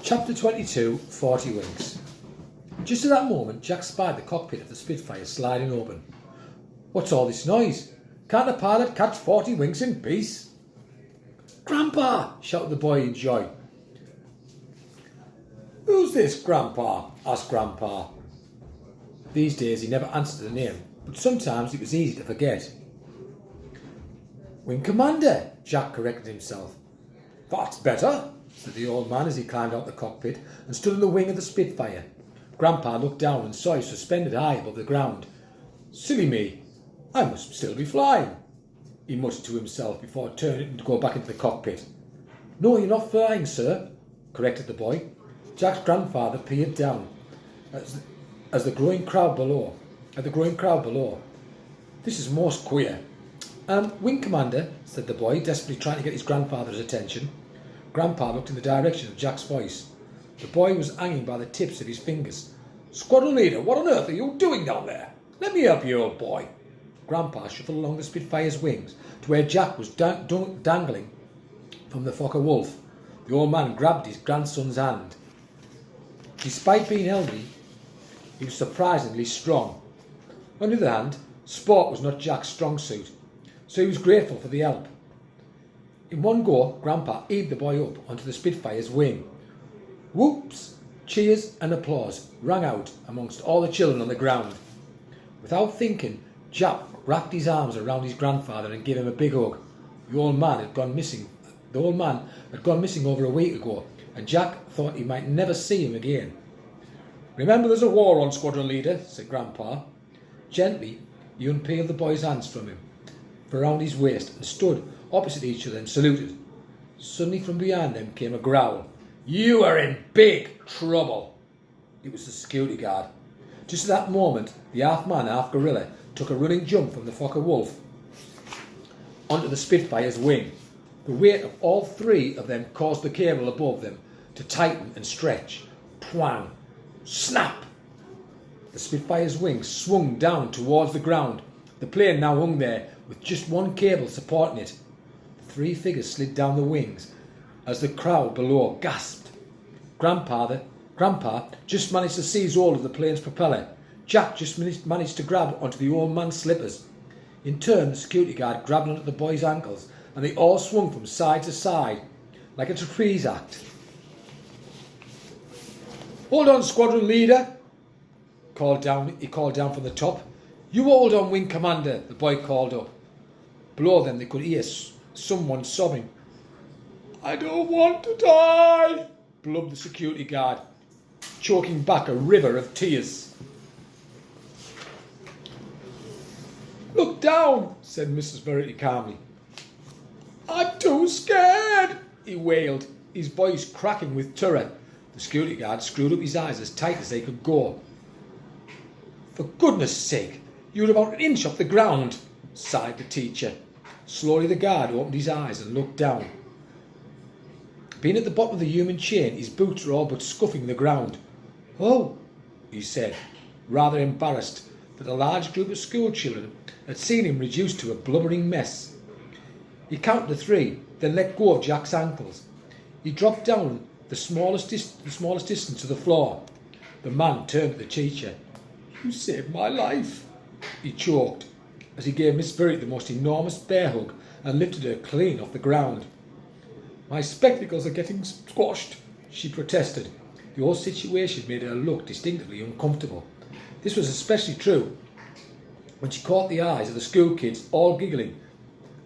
Chapter 22, 40 Winks. Just at that moment, Jack spied the cockpit of the Spitfire sliding open. What's all this noise? Can't the pilot catch 40 winks in peace? Grandpa! Shouted the boy in joy. Who's this, Grandpa? Asked Grandpa. These days he never answered the name, but sometimes it was easy to forget. Wing Commander, Jack corrected himself. That's better, said the old man as he climbed out the cockpit and stood on the wing of the Spitfire. Grandpa looked down and saw it suspended high above the ground. Silly me, I must still be flying, he muttered to himself before turning to go back into the cockpit. No, you're not flying, sir, corrected the boy. Jack's grandfather peered down at the growing crowd below. This is most queer. Wing Commander, said the boy, desperately trying to get his grandfather's attention. Grandpa looked in the direction of Jack's voice. The boy was hanging by the tips of his fingers. Squadron leader, what on earth are you doing down there? Let me help you, old boy. Grandpa shuffled along the Spitfire's wings to where Jack was dangling from the Focke-Wulf. The old man grabbed his grandson's hand. Despite being elderly, he was surprisingly strong. On the other hand, sport was not Jack's strong suit, so he was grateful for the help. In one go, Grandpa heaved the boy up onto the Spitfire's wing. Whoops! Cheers and applause rang out amongst all the children on the ground. Without thinking, Jack wrapped his arms around his grandfather and gave him a big hug. The old man had gone missing over a week ago, and Jack thought he might never see him again. Remember, there's a war on, Squadron Leader, said Grandpa. Gently, he unpeeled the boy's hands from around his waist and stood opposite each other and saluted. Suddenly from behind them came a growl. You are in big trouble. It was the security guard. Just at that moment, the half-man, half-gorilla took a running jump from the Focke-Wulf onto the Spitfire's wing. The weight of all three of them caused the cable above them to tighten and stretch. Twang! Snap! The Spitfire's wing swung down towards the ground. The plane now hung there with just one cable supporting it. The three figures slid down the wings as the crowd below gasped. Grandpa just managed to seize hold of the plane's propeller. Jack just managed to grab onto the old man's slippers. In turn, the security guard grabbed onto the boy's ankles, and they all swung from side to side like a trapeze act. Hold on, Squadron Leader, he called down from the top. You hold on, Wing Commander, the boy called up. Below them they could hear someone sobbing. I don't want to die, blubbed the security guard, choking back a river of tears. Look down, said Mrs. Verity calmly. I'm too scared, he wailed, his voice cracking with terror. The security guard screwed up his eyes as tight as they could go. For goodness sake, you're about an inch off the ground, sighed the teacher. Slowly the guard opened his eyes and looked down. Being at the bottom of the human chain, his boots were all but scuffing the ground. Oh, he said, rather embarrassed that a large group of school children had seen him reduced to a blubbering mess. He counted to 3, then let go of Jack's ankles. He dropped down the smallest distance to the floor. The man turned to the teacher. You saved my life, he choked, as he gave Miss Verity the most enormous bear hug and lifted her clean off the ground. My spectacles are getting squashed, she protested. The whole situation made her look distinctively uncomfortable. This was especially true when she caught the eyes of the school kids all giggling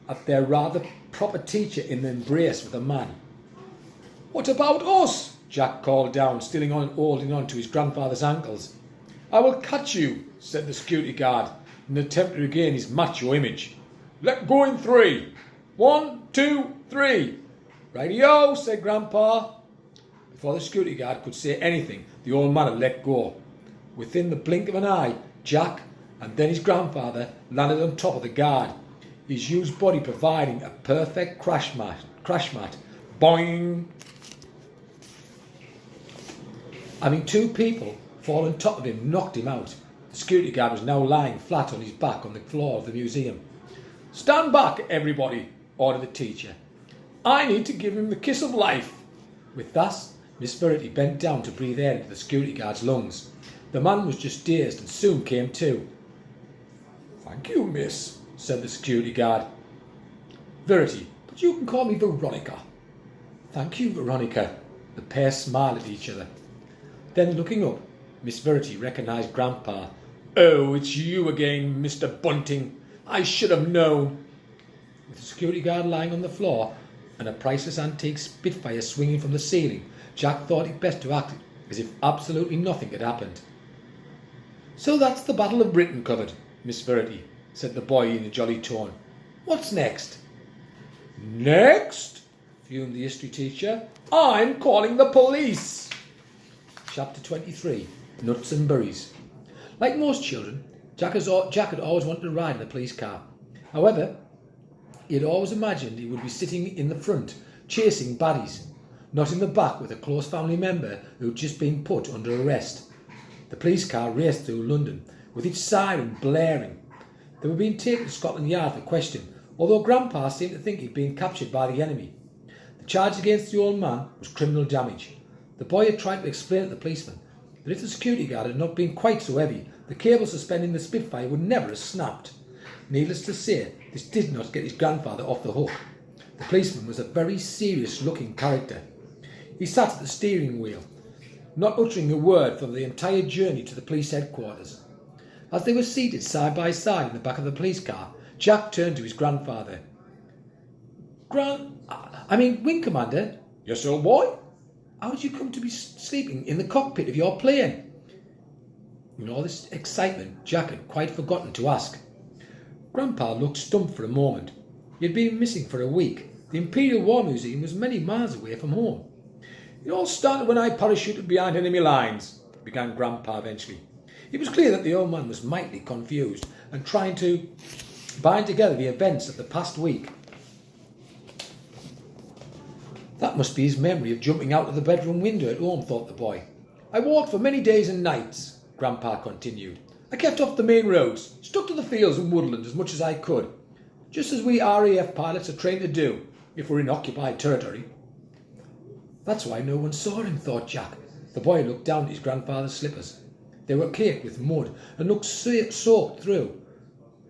at their rather proper teacher in the embrace with a man. What about us? Jack called down, still holding on to his grandfather's ankles. I will catch you, said the security guard, in an attempt to regain his macho image. Let go in 3. 1, 2, 3. Righty-o, said Grandpa. Before the security guard could say anything, the old man had let go. Within the blink of an eye, Jack and then his grandfather landed on top of the guard, his huge body providing a perfect crash mat. Boing! Having 2 people fall on top of him knocked him out. The security guard was now lying flat on his back on the floor of the museum. Stand back, everybody, ordered the teacher. I need to give him the kiss of life. With that, Miss Verity bent down to breathe air into the security guard's lungs. The man was just dazed and soon came to. "Thank you, miss," said the security guard. "Verity, but you can call me Veronica." "Thank you, Veronica." The pair smiled at each other. Then, looking up, Miss Verity recognised Grandpa. "Oh, it's you again, Mr. Bunting. I should have known." With the security guard lying on the floor and a priceless antique Spitfire swinging from the ceiling, Jack thought it best to act as if absolutely nothing had happened. "So that's the Battle of Britain covered, Miss Verity," said the boy in a jolly tone. "What's next?" "Next?" fumed the history teacher. "I'm calling the police." Chapter 23. Nuts and Berries. Like most children, Jack had always wanted to ride in a police car. However, he had always imagined he would be sitting in the front, chasing baddies, not in the back with a close family member who had just been put under arrest. The police car raced through London, with its siren blaring. They were being taken to Scotland Yard for question, although Grandpa seemed to think he'd been captured by the enemy. The charge against the old man was criminal damage. The boy had tried to explain to the policeman that if the security guard had not been quite so heavy, the cable suspending the Spitfire would never have snapped. Needless to say, this did not get his grandfather off the hook. The policeman was a very serious-looking character. He sat at the steering wheel, not uttering a word for the entire journey to the police headquarters. As they were seated side by side in the back of the police car, Jack turned to his grandfather. Wing Commander." "Yes, old boy?" "How did you come to be sleeping in the cockpit of your plane?" In all this excitement, Jack had quite forgotten to ask. Grandpa looked stumped for a moment. He had been missing for a week. The Imperial War Museum was many miles away from home. "It all started when I parachuted behind enemy lines," began Grandpa eventually. It was clear that the old man was mightily confused and trying to bind together the events of the past week. That must be his memory of jumping out of the bedroom window at home, thought the boy. "I walked for many days and nights," Grandpa continued. "I kept off the main roads, stuck to the fields and woodland as much as I could, just as we RAF pilots are trained to do if we're in occupied territory." "That's why no one saw him," thought Jack. The boy looked down at his grandfather's slippers. They were caked with mud and looked soaked through.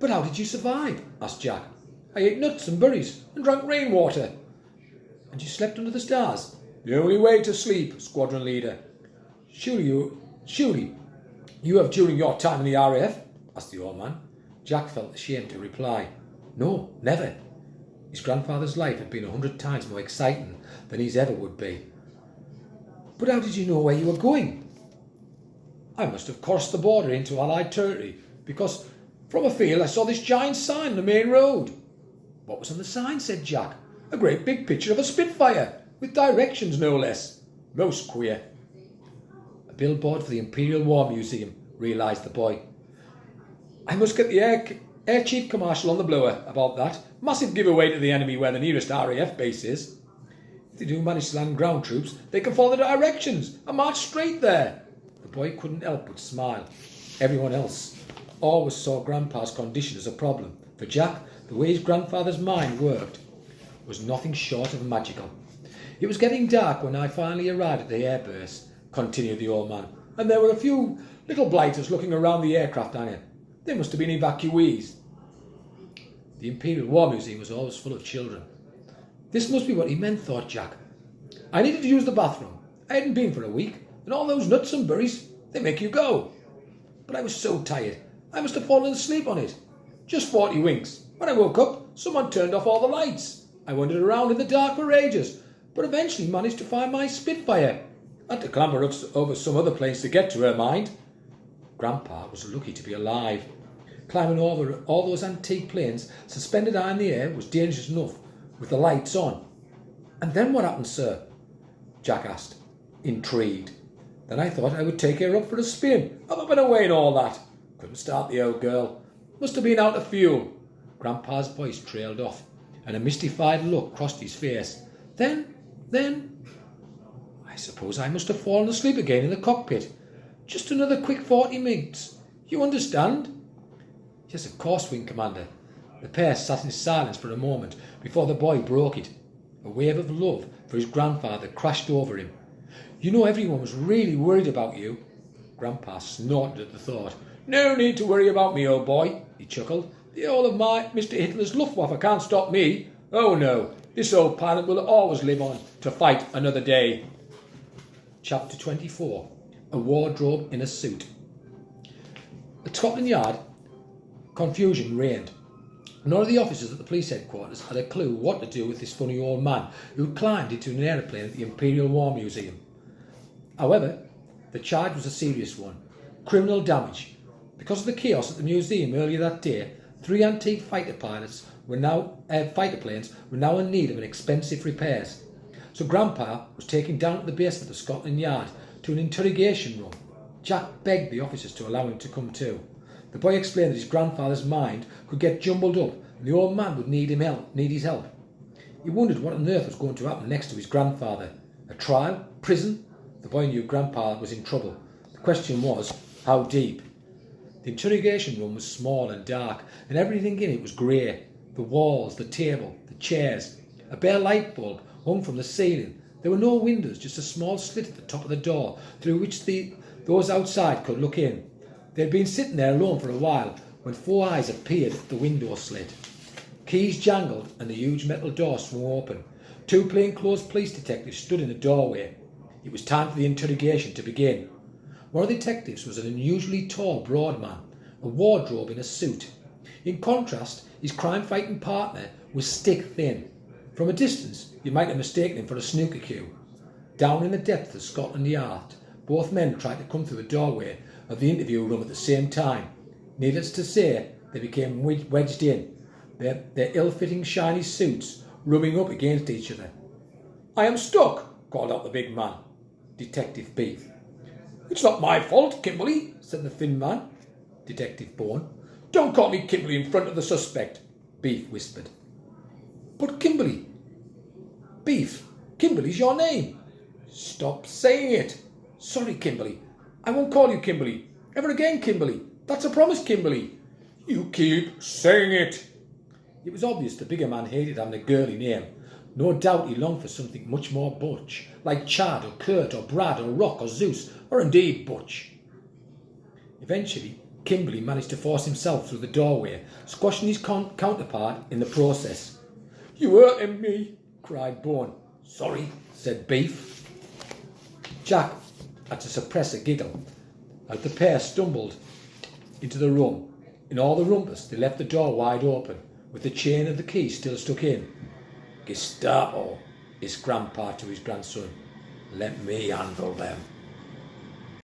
"But how did you survive?" asked Jack. "I ate nuts and berries and drank rainwater." "And you slept under the stars?" "The only way to sleep, squadron leader." Surely you have during your time in the RAF?" asked the old man. Jack felt ashamed to reply. "No, never." His grandfather's life had been 100 times more exciting than his ever would be. "But how did you know where you were going?" "I must have crossed the border into Allied territory, because from a field I saw this giant sign on the main road." "What was on the sign?" said Jack. "A great big picture of a Spitfire, with directions no less. Most queer." "A billboard for the Imperial War Museum," realised the boy. "I must get the Air Chief Marshal on the blower about that. Massive giveaway to the enemy where the nearest RAF base is. If they do manage to land ground troops, they can follow the directions and march straight there." The boy couldn't help but smile. Everyone else always saw Grandpa's condition as a problem. For Jack, the way his grandfather's mind worked was nothing short of magical. "It was getting dark when I finally arrived at the airbase," continued the old man, "and there were a few little blighters looking around the aircraft hangar. They must have been evacuees." The Imperial War Museum was always full of children. This must be what he meant, thought Jack. "I needed to use the bathroom. I hadn't been for a week, and all those nuts and berries, they make you go. But I was so tired, I must have fallen asleep on it. Just 40 winks. When I woke up, someone turned off all the lights. I wandered around in the dark for ages, but eventually managed to find my Spitfire. I had to clamber up over some other planes to get to her, mind." Grandpa was lucky to be alive. Climbing over all those antique planes suspended high in the air was dangerous enough with the lights on. "And then what happened, sir?" Jack asked, intrigued. "Then I thought I would take her up for a spin, up and away and all that. Couldn't start the old girl. Must have been out of fuel." Grandpa's voice trailed off, and a mystified look crossed his face. Then, I suppose I must have fallen asleep again in the cockpit. Just another quick 40 minutes. You understand?" "Yes, of course, Wing Commander." The pair sat in silence for a moment before the boy broke it. A wave of love for his grandfather crashed over him. You know everyone was really worried about you. Grandpa snorted at the thought. No need to worry about me, old boy, he chuckled. The whole of my Mr. Hitler's Luftwaffe can't stop me. Oh no, this old pilot will always live on to fight another day. Chapter 24. A wardrobe in a suit. At Scotland Yard, confusion reigned. None of the officers at the police headquarters had a clue what to do with this funny old man who climbed into an aeroplane at the Imperial War Museum. However, the charge was a serious one: criminal damage. Because of the chaos at the museum earlier that day, 3 antique fighter planes were now in need of an expensive repairs. So Grandpa was taken down to the basement of Scotland Yard to an interrogation room. Jack begged the officers to allow him to come too. The boy explained that his grandfather's mind could get jumbled up and the old man would need his help. He wondered what on earth was going to happen next to his grandfather. A trial? Prison? The boy knew Grandpa was in trouble. The question was, how deep? The interrogation room was small and dark, and everything in it was grey. The walls, the table, the chairs. A bare light bulb hung from the ceiling. There were no windows, just a small slit at the top of the door through which those outside could look in. They had been sitting there alone for a while when 4 eyes appeared at the window slit. Keys jangled and the huge metal door swung open. 2 plainclothes police detectives stood in the doorway. It was time for the interrogation to begin. One of the detectives was an unusually tall, broad man, a wardrobe in a suit. In contrast, his crime-fighting partner was stick-thin. From a distance, you might have mistaken him for a snooker cue. Down in the depths of Scotland Yard, both men tried to come through the doorway of the interview room at the same time. Needless to say, they became wedged in, their ill-fitting shiny suits rubbing up against each other. "I am stuck," called out the big man, Detective Beef. "It's not my fault, Kimberly," said the thin man, Detective Bone. "Don't call me Kimberly in front of the suspect," Beef whispered. "But Kimberly..." "Beef, Kimberly's your name." "Stop saying it." "Sorry, Kimberly. I won't call you Kimberly. Ever again, Kimberly. That's a promise, Kimberly." "You keep saying it." It was obvious the bigger man hated having a girly name. No doubt he longed for something much more butch, like Chad or Kurt or Brad or Rock or Zeus, or indeed Butch. Eventually, Kimberly managed to force himself through the doorway, squashing his counterpart in the process. "You hurting me," cried Bone. "Sorry," said Beef. Jack had to suppress a giggle as the pair stumbled into the room. In all the rumpus, they left the door wide open, with the chain of the key still stuck in. "Gestapo," hissed Grandpa to his grandson. "Let me handle them."